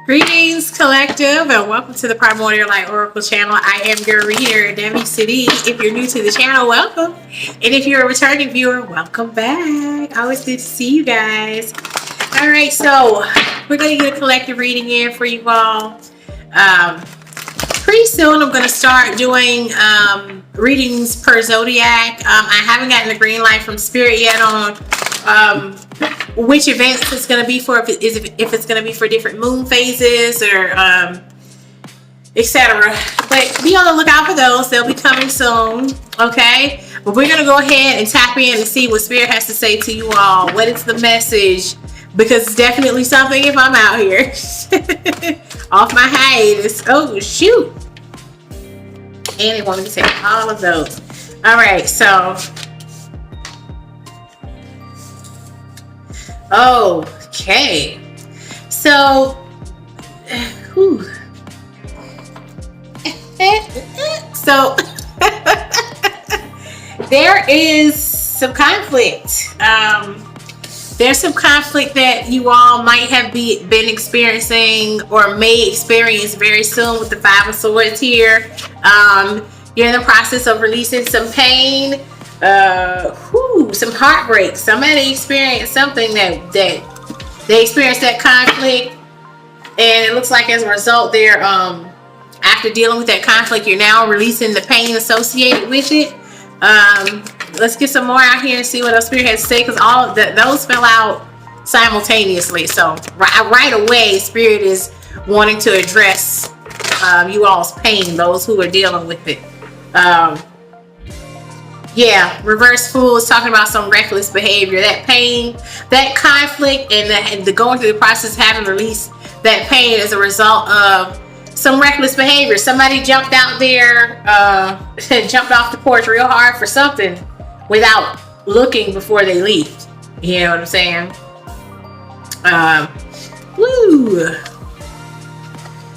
Greetings, collective, and welcome to the Primordial Light Oracle channel. I am your reader, Demi City. If you're new to the channel, welcome. And if you're a returning viewer, welcome back. Always good to see you guys. All right, so we're going to get a collective reading in for you all. Pretty soon, I'm going to start doing readings per zodiac. I haven't gotten the green light from Spirit yet on which events it's going to be for, if it's going to be for different moon phases or etc. But be on the lookout for those. They'll be coming soon. Okay, but we're going to go ahead and tap in and see what Spirit has to say to you all. What is the message? Because it's definitely something if I'm out here off my hiatus. Oh shoot, and they want me to take all of those. All right, so okay, so so there is some conflict. There's some conflict that you all might have been experiencing or may experience very soon with the Five of Swords here. You're in the process of releasing some pain, some heartbreak. Somebody experienced something that they experienced that conflict, and it looks like as a result, they're after dealing with that conflict, you're now releasing the pain associated with it. Let's get some more out here and see what else Spirit has to say, because all those fell out simultaneously. So right away, Spirit is wanting to address you all's pain, those who are dealing with it. Yeah, reverse fool is talking about some reckless behavior. That pain, that conflict, and the going through the process of having released that pain as a result of some reckless behavior. Somebody jumped out there, jumped off the porch real hard for something without looking before they leave. You know what I'm saying? Woo.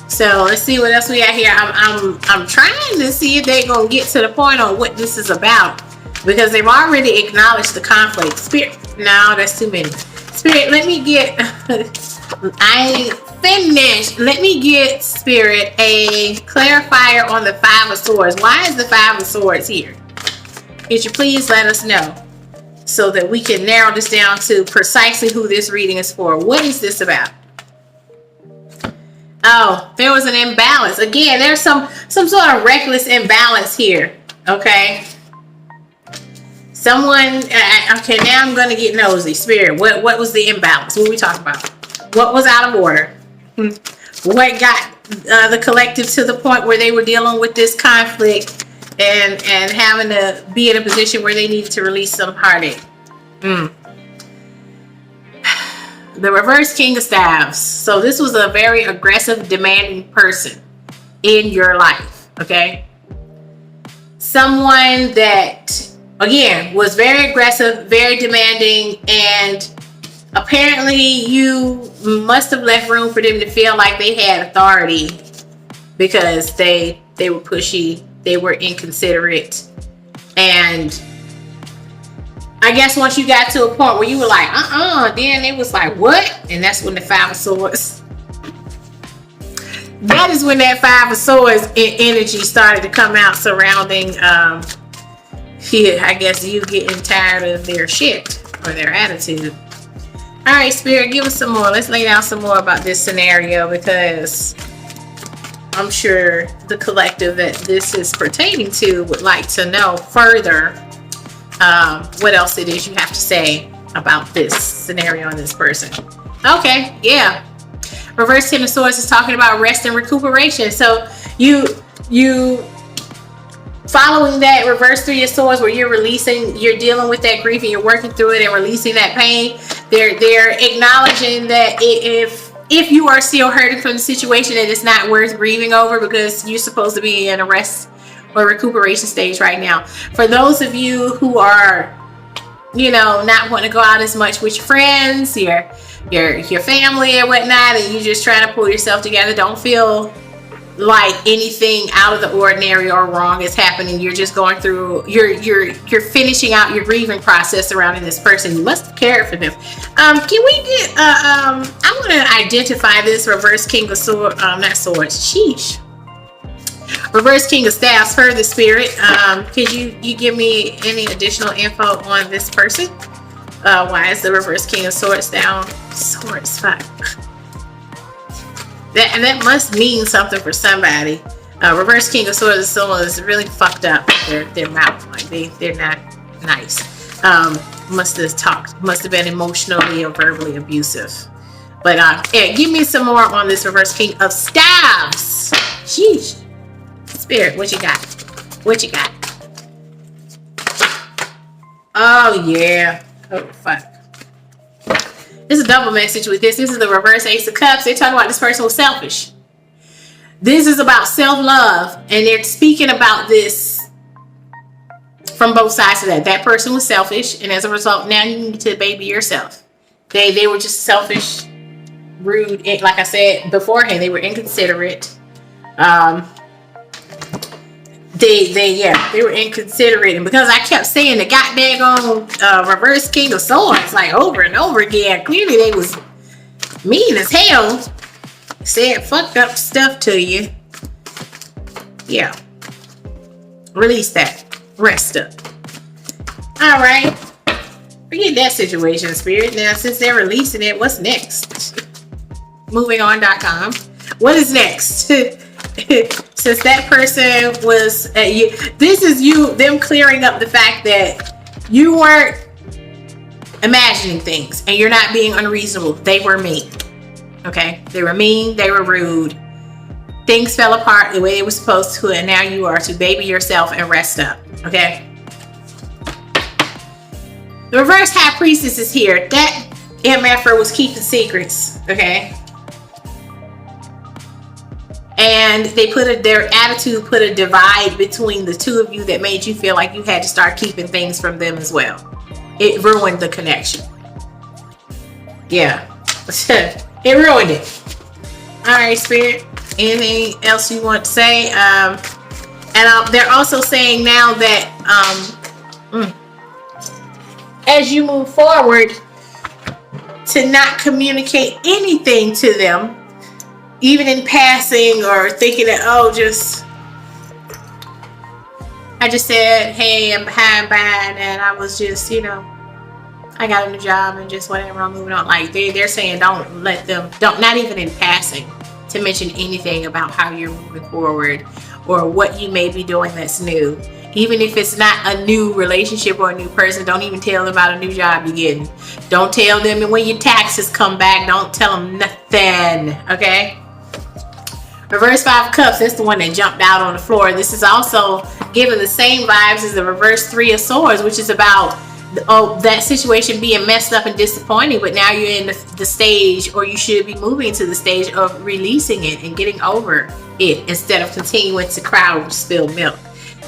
So let's see what else we got here. I'm trying to see if they're gonna get to the point on what this is about, because they've already acknowledged the conflict. Spirit, no, that's too many. Spirit, let me get I finished. Let me get Spirit a clarifier on the Five of Swords. Why is the Five of Swords here? Could you please let us know so that we can narrow this down to precisely who this reading is for? What is this about? Oh, there was an imbalance. Again, there's some sort of reckless imbalance here. Okay. Someone, okay, now I'm going to get nosy. Spirit, what was the imbalance? What are we talking about? What was out of order? What got the collective to the point where they were dealing with this conflict and having to be in a position where they needed to release some heartache? The reverse King of Staves. So this was a very aggressive, demanding person in your life. Okay. Someone that, again, was very aggressive, very demanding, and apparently you must have left room for them to feel like they had authority, because they were pushy, they were inconsiderate, and I guess once you got to a point where you were like, then it was like, what? And that's when the Five of Swords, that is when that Five of Swords energy started to come out surrounding I guess you getting tired of their shit or their attitude. All right, Spirit, give us some more. Let's lay down some more about this scenario, because I'm sure the collective that this is pertaining to would like to know further what else it is you have to say about this scenario and this person. Okay, yeah. Reverse Ten of Swords is talking about rest and recuperation. So you following that reverse Three of Swords, where you're dealing with that grief and you're working through it and releasing that pain. They're acknowledging that if you are still hurting from the situation, that it's not worth grieving over, because you're supposed to be in a rest or recuperation stage right now. For those of you who are, not wanting to go out as much with your friends, your family and whatnot, and you just trying to pull yourself together, don't feel like anything out of the ordinary or wrong is happening. You're just going through, you're finishing out your grieving process surrounding this person. You must have cared for them. Can we get I want to identify this reverse king of swords, not swords, sheesh, reverse king of staffs for the spirit. Could you give me any additional info on this person? Why is the reverse king of swords down? Swords, fuck. That must mean something for somebody. Reverse king of swords is someone that's really fucked up. Their mouth, like they're not nice. Must have been emotionally or verbally abusive. But yeah, give me some more on this reverse king of staffs. Sheesh. Spirit, what you got? What you got? Oh yeah. Oh fuck. This is a double message with this. This is the reverse ace of cups. They're talking about this person was selfish. This is about self-love, and they're speaking about this from both sides of that. That person was selfish, and as a result, now you need to baby yourself. They were just selfish, rude. Like I said beforehand, they were inconsiderate. They were inconsiderate, and because I kept saying the goddamn reverse king of swords like over and over again, clearly they was mean as hell. Said fucked up stuff to you. Yeah. Release that. Rest up. All right. Forget that situation, spirit. Now, since they're releasing it, what's next? MovingOn.com. What is next? Since that person was this is them clearing up the fact that you weren't imagining things and you're not being unreasonable. They were mean. Okay, they were mean, they were rude, things fell apart the way they were supposed to, and now you are to baby yourself and rest up. Okay, the reverse high priestess is here. That MFer was keeping secrets. Okay, and they their attitude put a divide between the two of you that made you feel like you had to start keeping things from them as well. It ruined the connection. Yeah. It ruined it. All right, spirit. Anything else you want to say? And they're also saying now that as you move forward, to not communicate anything to them, even in passing or thinking that, oh, I just said, hey, I'm behind, and I was just, I got a new job and just whatever, I'm moving on. Like they're saying, don't let them, not even in passing, to mention anything about how you're moving forward or what you may be doing that's new. Even if it's not a new relationship or a new person, don't even tell them about a new job you're getting. Don't tell them, and when your taxes come back, don't tell them nothing. Okay. Reverse five of cups, that's the one that jumped out on the floor. This is also giving the same vibes as the reverse three of swords, which is about that situation being messed up and disappointing, but now you're in the stage, or you should be moving to the stage of releasing it and getting over it instead of continuing to cry over spilled milk.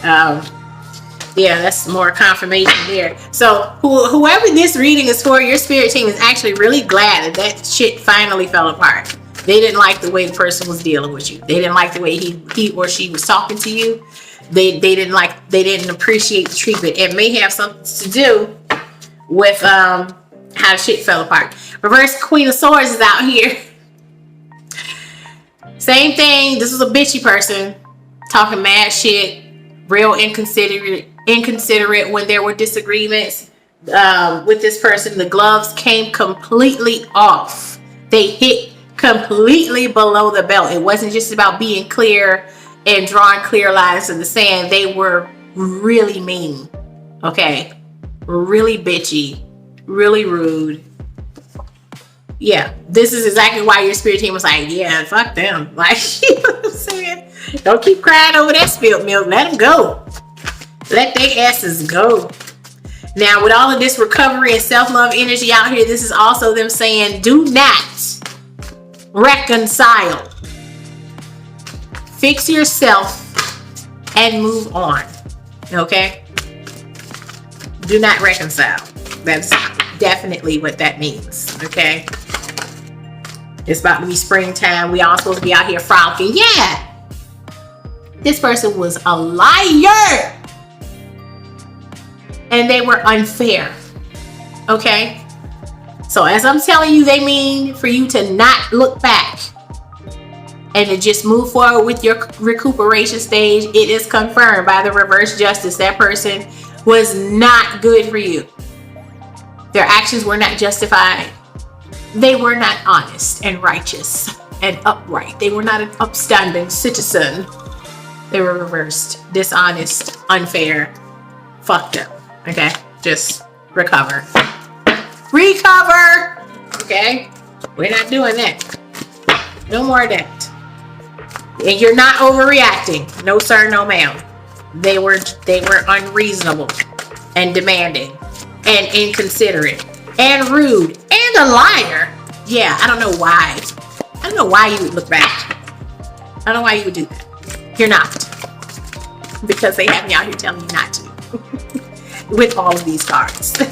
Yeah, that's more confirmation there. So whoever this reading is for, your spirit team is actually really glad that shit finally fell apart. They didn't like the way the person was dealing with you. They didn't like the way he or she was talking to you. They didn't appreciate the treatment. It may have something to do with how shit fell apart. Reverse Queen of Swords is out here. Same thing. This is a bitchy person talking mad shit, real inconsiderate when there were disagreements with this person. The gloves came completely off. They hit completely below the belt. It wasn't just about being clear and drawing clear lines in the sand. They were really mean. Okay, really bitchy, really rude. Yeah, this is exactly why your spirit team was like, yeah, fuck them. Like, you know what I'm saying? Don't keep crying over that spilled milk. Let them go. Let their asses go. Now, with all of this recovery and self-love energy out here, this is also them saying, do not reconcile. Fix yourself and move on. Okay? Do not reconcile. That's definitely what that means. Okay? It's about to be springtime. We all supposed to be out here frolicking. Yeah. This person was a liar. And they were unfair. Okay? So as I'm telling you, they mean for you to not look back and to just move forward with your recuperation stage. It is confirmed by the reverse justice. That person was not good for you. Their actions were not justified. They were not honest and righteous and upright. They were not an upstanding citizen. They were reversed, dishonest, unfair, fucked up. Okay? Just recover. Recover! Okay? We're not doing that. No more of that. And you're not overreacting. No sir, no ma'am. They were unreasonable and demanding and inconsiderate and rude and a liar. Yeah, I don't know why. I don't know why you would look back. I don't know why you would do that. You're not. Because they have me out here telling you not to. With all of these cards. All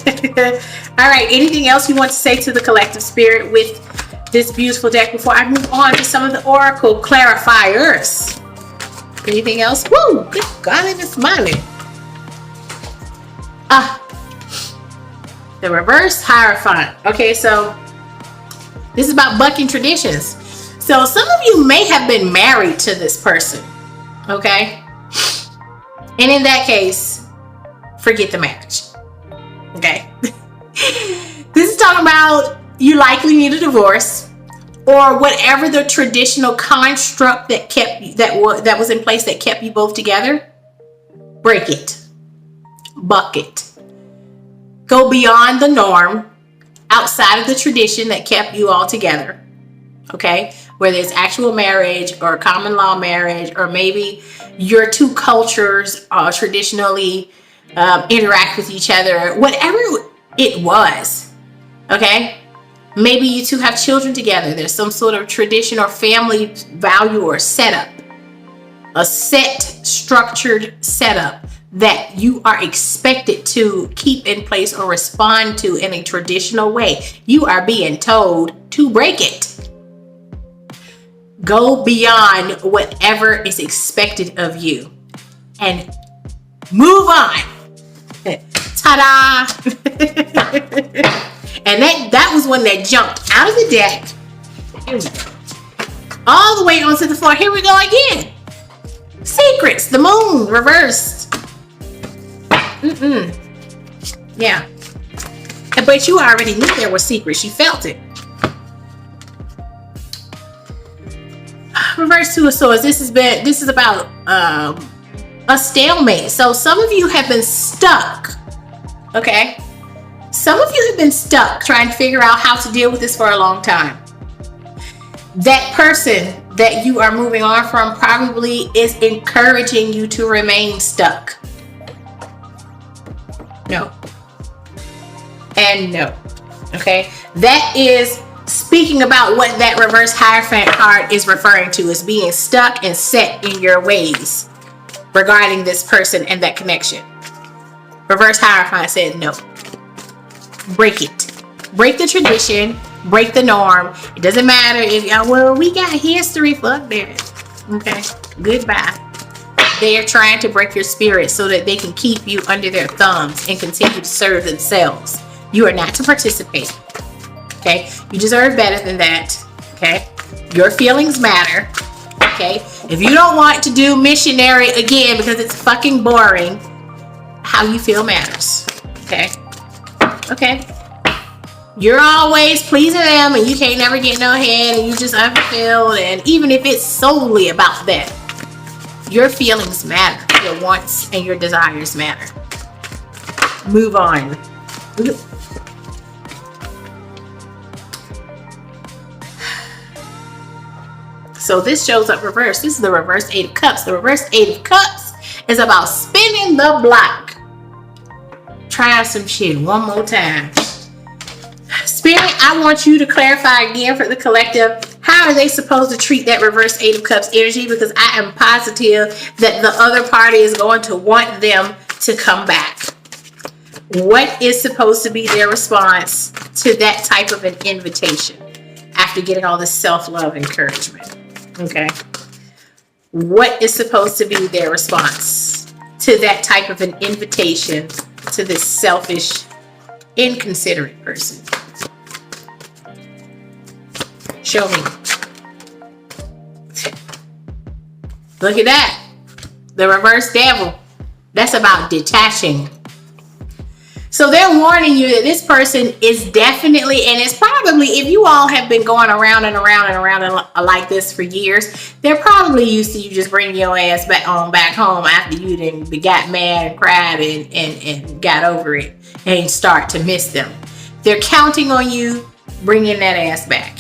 right, anything else you want to say to the collective spirit with this beautiful deck before I move on to some of the oracle clarifiers? Anything else? Woo! Good God, it's smiling. The reverse hierophant. Okay, so this is about bucking traditions. So some of you may have been married to this person. Okay? And in that case, forget the marriage. Okay? This is talking about you likely need a divorce, or whatever the traditional construct that that was in place that kept you both together. Break it. Buck it. Go beyond the norm, outside of the tradition that kept you all together. Okay? Whether it's actual marriage or common law marriage, or maybe your two cultures traditionally interact with each other, whatever it was. Okay? Maybe you two have children together. There's some sort of tradition or family value or setup. A set, structured setup that you are expected to keep in place or respond to in a traditional way. You are being told to break it. Go beyond whatever is expected of you and move on. Ta-da! And that was one that jumped out of the deck. Here we go. All the way onto the floor. Here we go again. Secrets. The moon reversed. Yeah. But you already knew there were secrets. You felt it. Reverse Two of Swords. This is about a stalemate. So some of you have been stuck. Okay? Some of you have been stuck trying to figure out how to deal with this for a long time. That person that you are moving on from probably is encouraging you to remain stuck. No. And no. Okay? That is speaking about what that reverse Hierophant card is referring to, as being stuck and set in your ways regarding this person and that connection. Reverse Hierophant said no. Break it. Break the tradition. Break the norm. It doesn't matter if y'all, well, we got history. Fuck that. Okay. Goodbye. They are trying to break your spirit so that they can keep you under their thumbs and continue to serve themselves. You are not to participate. Okay. You deserve better than that. Okay. Your feelings matter. Okay. If you don't want to do missionary again because it's fucking boring, how you feel matters. Okay. Okay. You're always pleasing them and you can't never get no head and you just unfulfilled, and even if it's solely about that, your feelings matter. Your wants and your desires matter. Move on. So this shows up reversed. This is the reverse Eight of Cups. The reverse Eight of Cups is about spinning the block. Try some shit one more time. Spirit, I want you to clarify again for the collective. How are they supposed to treat that reverse Eight of Cups energy? Because I am positive that the other party is going to want them to come back. What is supposed to be their response to that type of an invitation after getting all this self-love encouragement? Okay. what is supposed to be their response to that type of an invitation to this selfish, inconsiderate person? Show me. Look at that. The reverse devil. That's about detaching. So they're warning you that this person is definitely, and it's probably, if you all have been going around and around and around and like this for years, they're probably used to you just bringing your ass back home after you then got mad and cried and got over it and start to miss them. They're counting on you bringing that ass back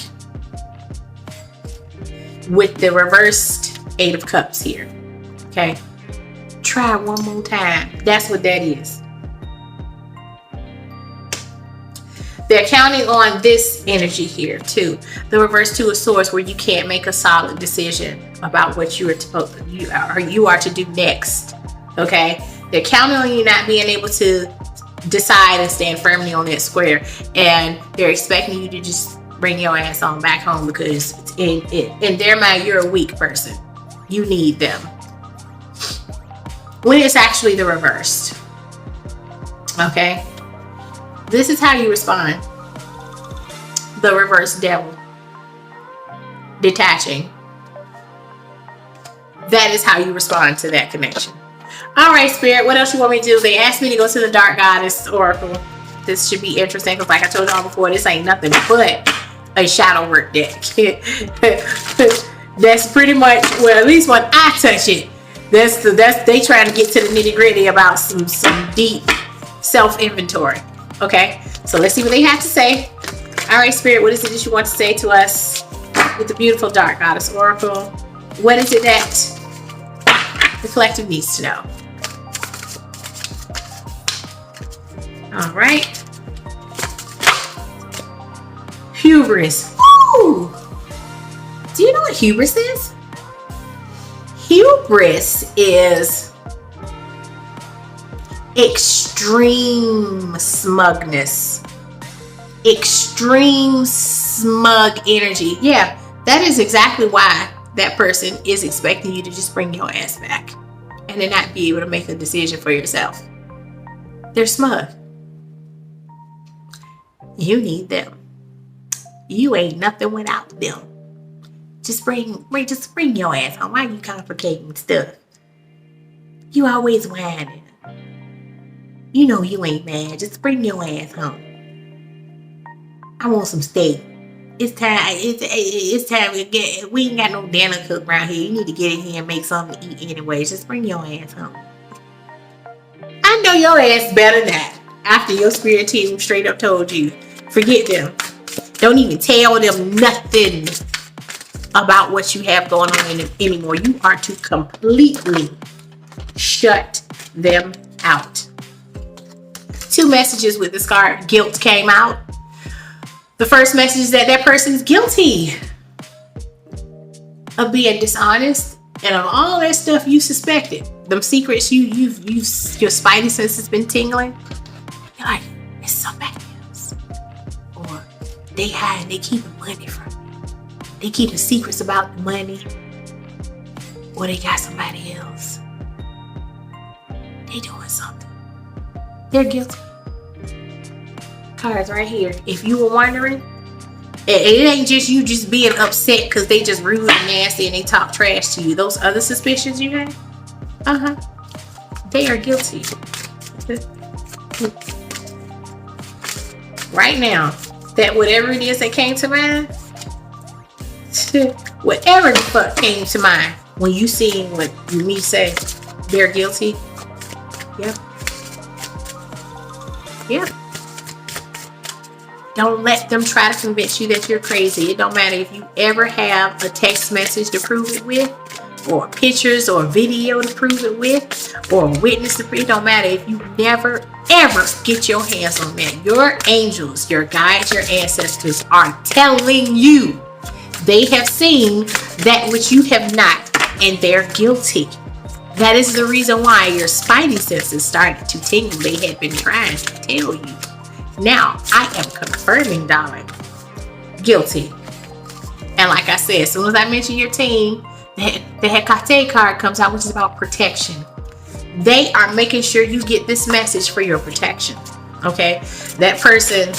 with the reversed 8 of Cups here. Okay, try one more time. That's what that is. They're counting on this energy here too. The reverse 2 of Swords, where you can't make a solid decision about what you are to do next. Okay, they're counting on you not being able to decide and stand firmly on that square, and they're expecting you to just bring your ass on back home because in their mind you're a weak person. You need them. When it's actually the reverse. Okay. This is how you respond. The reverse devil. Detaching. That is how you respond to that connection. All right, Spirit, what else you want me to do? They asked me to go to the Dark Goddess Oracle. This should be interesting because, like I told y'all before, this ain't nothing but a shadow work deck. That's pretty much, well, at least when I touch it, that's they trying to get to the nitty gritty about some deep self-inventory. Okay, so let's see what they have to say. All right, Spirit, what is it that you want to say to us with the beautiful Dark Goddess Oracle? What is it that the collective needs to know? All right. Hubris. Woo! Do you know what hubris is? Hubris is extreme smugness, extreme smug energy. Yeah, that is exactly why that person is expecting you to just bring your ass back and then not be able to make a decision for yourself. They're smug. You need them. You ain't nothing without them. Just bring your ass home. Why are you complicating stuff? You always whining. You know you ain't mad. Just bring your ass home. I want some steak. It's time. It's time to get. We ain't got no dinner cooked around here. You need to get in here and make something to eat anyway. Just bring your ass home. I know your ass better than that. After your spirit team straight up told you, forget them. Don't even tell them nothing about what you have going on anymore. You are to completely shut them out. 2 messages with this card. Guilt came out. The first message is that person is guilty of being dishonest and of all that stuff you suspected. Them secrets your spidey sense has been tingling. You're like, it's somebody else. Or they keeping money from me. They keeping secrets about the money. Or they got somebody else. They doing something. They're guilty. Cards right here. If you were wondering, it ain't just you just being upset because they just rude and nasty and they talk trash to you. Those other suspicions you had, they are guilty. Right now, that whatever it is that came to mind, whatever the fuck came to mind when you seen what me say, they're guilty. Yep. Yep. Don't let them try to convince you that you're crazy. It don't matter if you ever have a text message to prove it with, or pictures or video to prove it with, or a witness to prove it. It don't matter if you never ever get your hands on that. Your angels, your guides, your ancestors are telling you they have seen that which you have not, and they're guilty. That is the reason why your spidey senses started to tingle. They had been trying to tell you. Now, I am confirming, darling, guilty. And like I said, as soon as I mention your team, The Hecate card comes out, which is about protection. They are making sure you get this message for your protection. Okay? That person,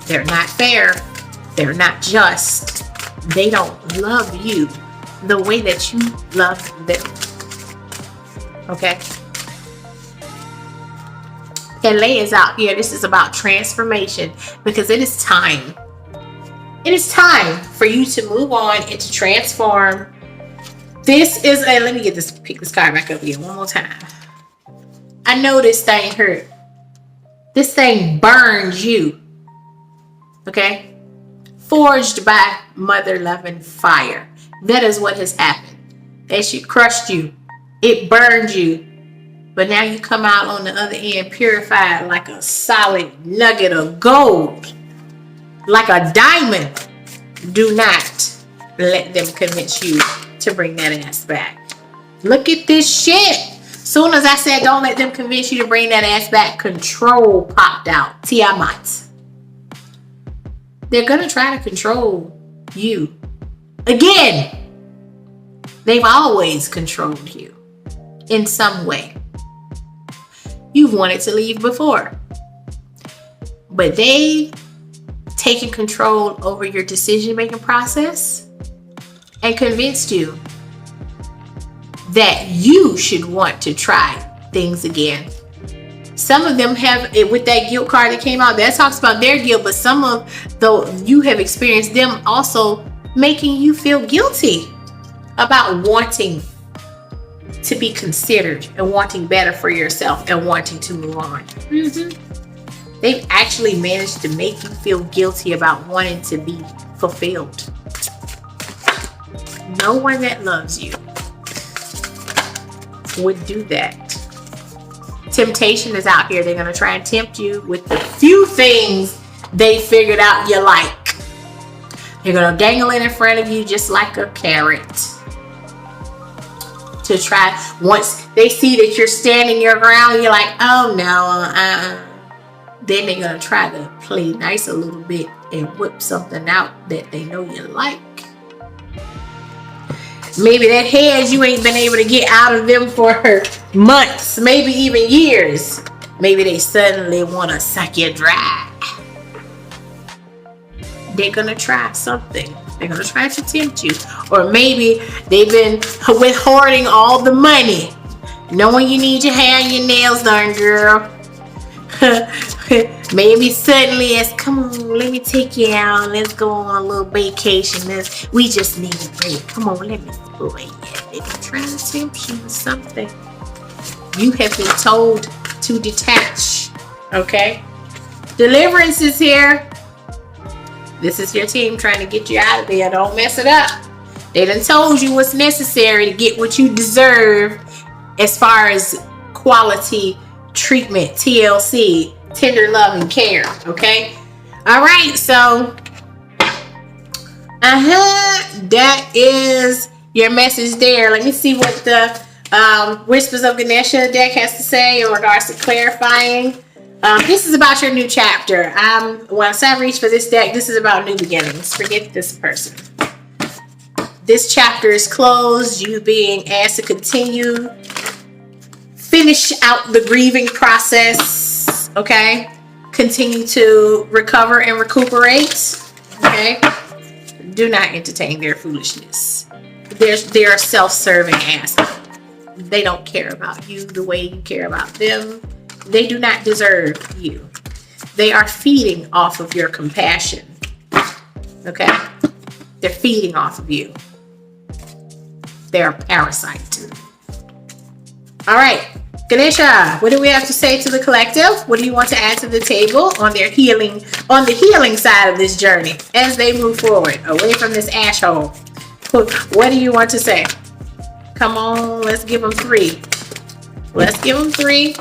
they're not fair. They're not just. They don't love you the way that you love them. Okay? LA is out here. This is about transformation, because it is time. It is time for you to move on and to transform. This is a, let me get this, pick this card back up again one more time. I know this thing hurt. This thing burns you. Okay? Forged by mother loving fire. That is what has happened. That she crushed you. It burned you. But now you come out on the other end purified like a solid nugget of gold. Like a diamond. Do not let them convince you to bring that ass back. Look at this shit. Soon as I said don't let them convince you to bring that ass back, control popped out. Tiamat. They're gonna try to control you. Again. They've always controlled you in some way. You've wanted to leave before. But they taken control over your decision-making process and convinced you that you should want to try things again. Some of them have, with that guilt card that came out, that talks about their guilt, but some of though you have experienced them also making you feel guilty about wanting to be considered and wanting better for yourself and wanting to move on. They've actually managed to make you feel guilty about wanting to be fulfilled. No one that loves you would do that. Temptation is out here. They're going to try and tempt you with the few things they figured out you like. They're going to dangle it in front of you just like a carrot. To try, once they see that you're standing your ground, you're like, oh no, then they're gonna try to play nice a little bit and whip something out that they know you like. Maybe that head you ain't been able to get out of them for months, maybe even years. Maybe they suddenly want to suck you dry. They're gonna try something. They're going to try to tempt you. Or maybe they've been withholding all the money, knowing you need your hair and your nails done, girl. Maybe suddenly it's, come on, let me take you out. Let's go on a little vacation. We just need a break. Come on, let me go. They're trying to tempt you with something. You have been told to detach. Okay? Deliverance is here. This is your team trying to get you out of there. Don't mess it up. They done told you what's necessary to get what you deserve as far as quality treatment, TLC, tender love and care. Okay? All right. So, that is your message there. Let me see what the Whispers of Ganesha deck has to say in regards to clarifying. This is about your new chapter. Once I reach for this deck, this is about new beginnings. Forget this person. This chapter is closed. You being asked to continue. Finish out the grieving process. Okay? Continue to recover and recuperate. Okay? Do not entertain their foolishness. They're self-serving assholes. They don't care about you the way you care about them. They do not deserve you. They are feeding off of your compassion. Okay? They're feeding off of you. They're a parasite. All right. Ganesha, what do we have to say to the collective? What do you want to add to the table on their healing, on the healing side of this journey as they move forward away from this asshole? What do you want to say? Come on, let's give them 3. Let's give them 3.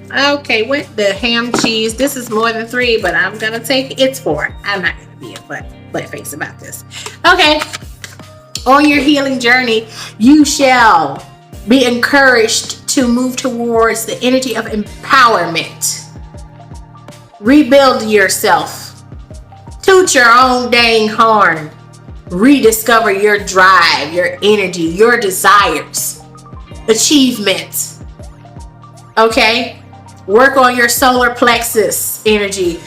Okay, what the ham cheese? This is more than 3, but I'm gonna take it's 4. I'm not gonna be a butt face about this. Okay, on your healing journey, you shall be encouraged to move towards the energy of empowerment. Rebuild yourself. Toot your own dang horn. rediscover your drive, your energy, your desires, achievements. Okay? Work on your solar plexus energy.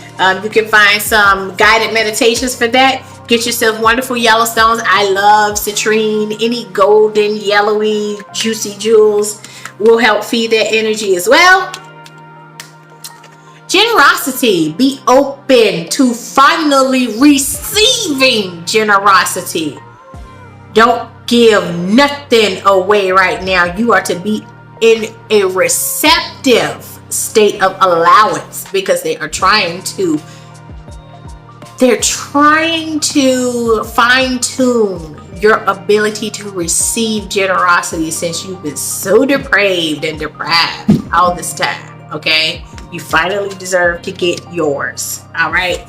You can find some guided meditations for that. Get yourself wonderful yellow stones. I love citrine. Any golden, yellowy, juicy jewels will help feed that energy as well. Generosity. Be open to finally receiving generosity. Don't give nothing away right now. You are to be in a receptive state of allowance, because they're trying to fine-tune your ability to receive generosity, since you've been so depraved and deprived all this time. Okay, you finally deserve to get yours. All right.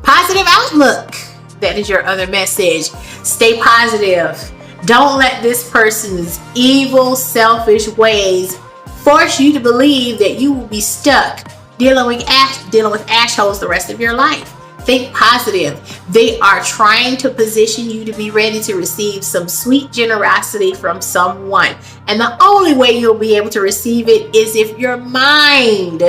Positive outlook. That is your other message. Stay positive. Don't let this person's evil, selfish ways force you to believe that you will be stuck dealing with assholes the rest of your life. Think positive. They are trying to position you to be ready to receive some sweet generosity from someone. And the only way you'll be able to receive it is if your mind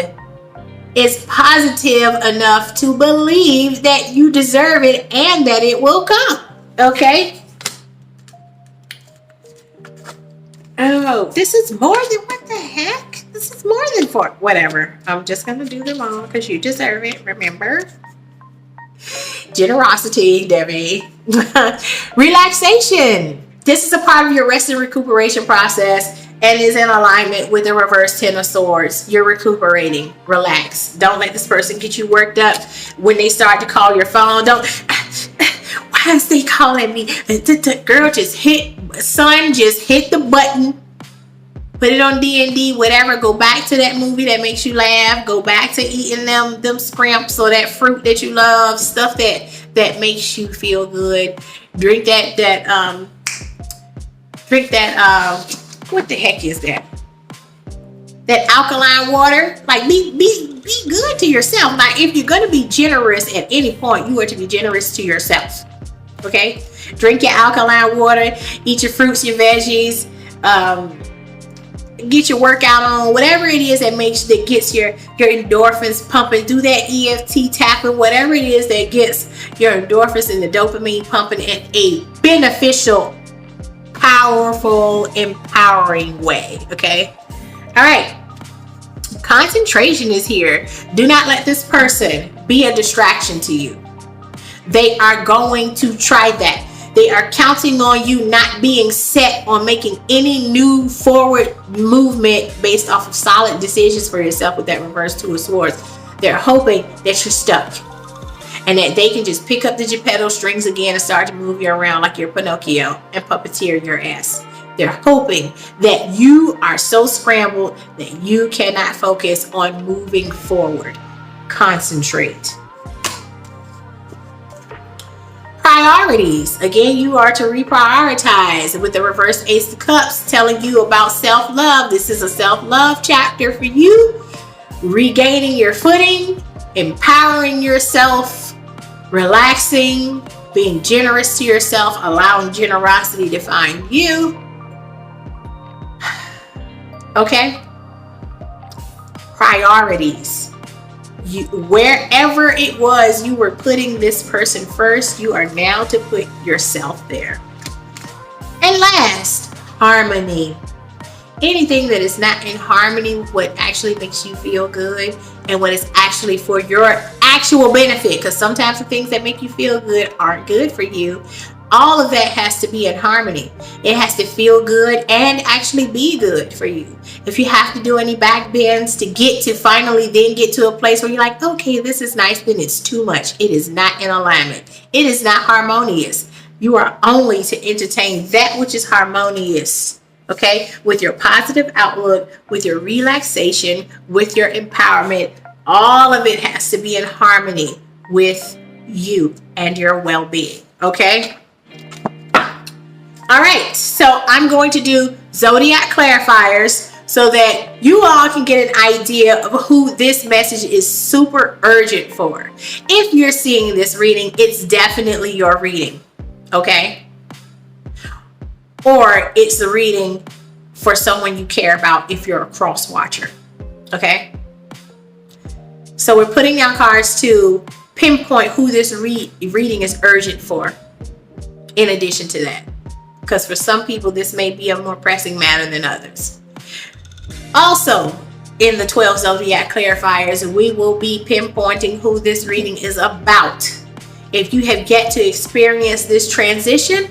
is positive enough to believe that you deserve it and that it will come. Okay? Oh, this is more than, what the heck? This is more than 4. Whatever. I'm just going to do them all because you deserve it. Remember? Generosity, Debbie. Relaxation. This is a part of your rest and recuperation process and is in alignment with the reverse 10 of swords. You're recuperating. Relax. Don't let this person get you worked up when they start to call your phone. Don't. Why is they calling me? Girl, just hit the button. Put it on D&D, whatever. Go back to that movie that makes you laugh. Go back to eating them scrimps or that fruit that you love. Stuff that makes you feel good. Drink that what the heck is that? That alkaline water. Like, be good to yourself. Like, if you're gonna be generous at any point, you are to be generous to yourself. Okay? Drink your alkaline water, eat your fruits, your veggies, get your workout on, whatever it is that gets your endorphins pumping. Do that EFT tapping, whatever it is that gets your endorphins and the dopamine pumping in a beneficial, powerful, empowering way. Okay? All right. Concentration is here. Do not let this person be a distraction to you. They are going to try that. They are counting on you not being set on making any new forward movement based off of solid decisions for yourself with that reverse 2 of swords. They're hoping that you're stuck and that they can just pick up the Geppetto strings again and start to move you around like you're Pinocchio and puppeteer your ass. They're hoping that you are so scrambled that you cannot focus on moving forward. Concentrate. Priorities. Again, you are to reprioritize with the reverse Ace of Cups telling you about self-love. This is a self-love chapter for you. Regaining your footing, empowering yourself, relaxing, being generous to yourself, allowing generosity to find you. Okay? Priorities. Wherever it was you were putting this person first, you are now to put yourself there. And last, harmony. Anything that is not in harmony with what actually makes you feel good and what is actually for your actual benefit, because sometimes the things that make you feel good aren't good for you. All of that has to be in harmony. It has to feel good and actually be good for you. If you have to do any back bends to get to finally then get to a place where you're like, okay, this is nice, then it's too much. It is not in alignment. It is not harmonious. You are only to entertain that which is harmonious. Okay? With your positive outlook, with your relaxation, with your empowerment, all of it has to be in harmony with you and your well-being. Okay? All right, so I'm going to do zodiac clarifiers so that you all can get an idea of who this message is super urgent for. If you're seeing this reading, it's definitely your reading. okay? Or it's the reading for someone you care about if you're a cross watcher, okay? So we're putting down cards to pinpoint who this reading is urgent for, in addition to that. Because for some people, this may be a more pressing matter than others. Also, in the 12 Zodiac Clarifiers, we will be pinpointing who this reading is about. If you have yet to experience this transition,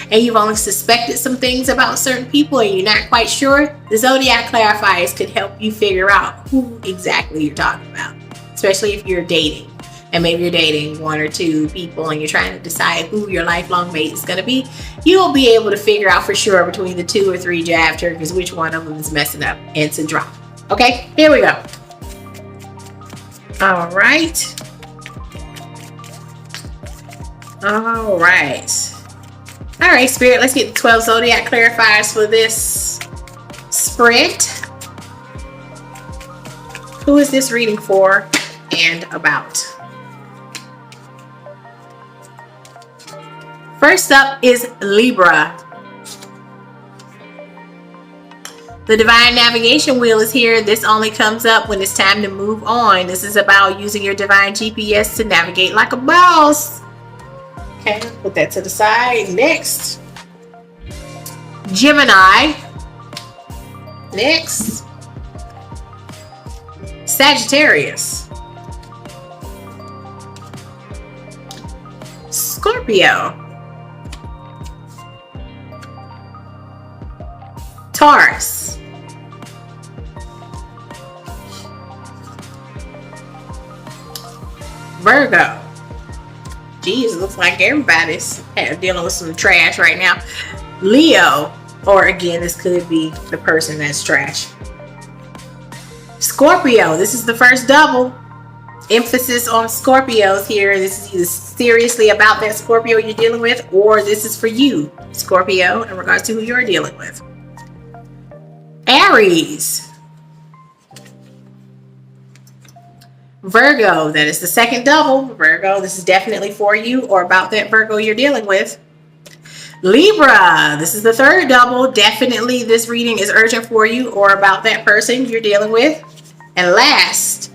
and you've only suspected some things about certain people and you're not quite sure, the Zodiac Clarifiers could help you figure out who exactly you're talking about. Especially if you're dating, and maybe you're dating 1 or 2 people and you're trying to decide who your lifelong mate is going to be, you'll be able to figure out for sure between the 2 or 3 jab turkeys which one of them is messing up and to drop. Okay, here we go. All right. All right. All right, Spirit, let's get the 12 Zodiac Clarifiers for this spread. Who is this reading for and about? First up is Libra. The Divine Navigation Wheel is here. This only comes up when it's time to move on. This is about using your Divine GPS to navigate like a boss. Okay, put that to the side. Next, Gemini. Next, Sagittarius. Scorpio. Taurus. Virgo. Geez, it looks like everybody's dealing with some trash right now. Leo, or again, this could be the person that's trash. Scorpio, this is the first double. Emphasis on Scorpios here. This is either seriously about that Scorpio you're dealing with, or this is for you, Scorpio, in regards to who you're dealing with. Aries. Virgo, that is the second double. Virgo, this is definitely for you or about that Virgo you're dealing with. Libra, this is the third double. Definitely this reading is urgent for you or about that person you're dealing with. And last,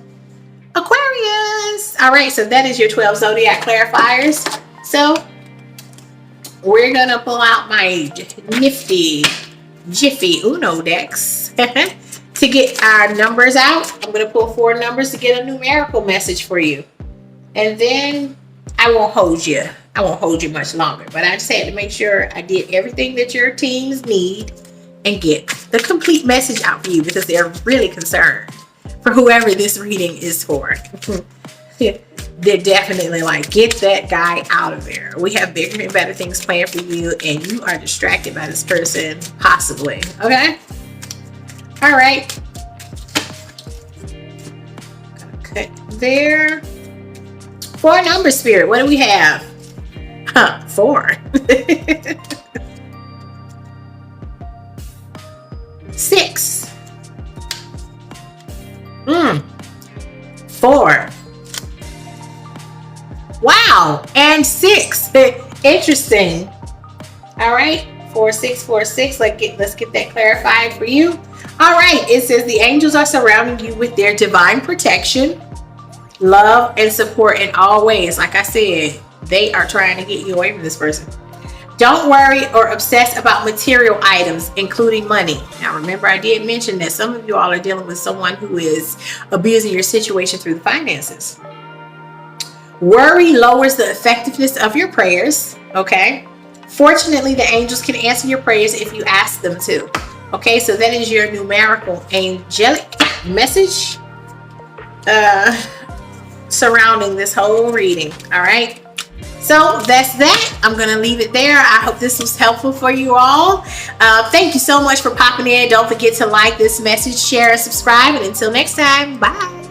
Aquarius. All right, so that is your 12 Zodiac Clarifiers. So we're going to pull out my nifty Jiffy Uno decks to get our numbers out. I'm going to pull 4 numbers to get a numerical message for you. And then I won't hold you. I won't hold you much longer. But I just had to make sure I did everything that your teams need and get the complete message out for you, because they're really concerned for whoever this reading is for. They're definitely like, get that guy out of there. We have bigger and better things planned for you, and you are distracted by this person, possibly. Okay? All right. Gonna cut there. 4 number, Spirit. What do we have? 4. 6. 4. Wow, and 6. Interesting. All right, 4, 6, 4, 6. Let's get that clarified for you. All right, it says the angels are surrounding you with their divine protection, love, and support in all ways. Like I said, they are trying to get you away from this person. Don't worry or obsess about material items, including money. Now, remember, I did mention that some of you all are dealing with someone who is abusing your situation through the finances. Worry lowers the effectiveness of your prayers, okay? Fortunately, the angels can answer your prayers if you ask them to. Okay, so that is your numerical angelic message surrounding this whole reading. All right, so that's that. I'm gonna leave it there. I hope this was helpful for you all. Thank you so much for popping in. Don't forget to like this message, share, and subscribe. And until next time, bye.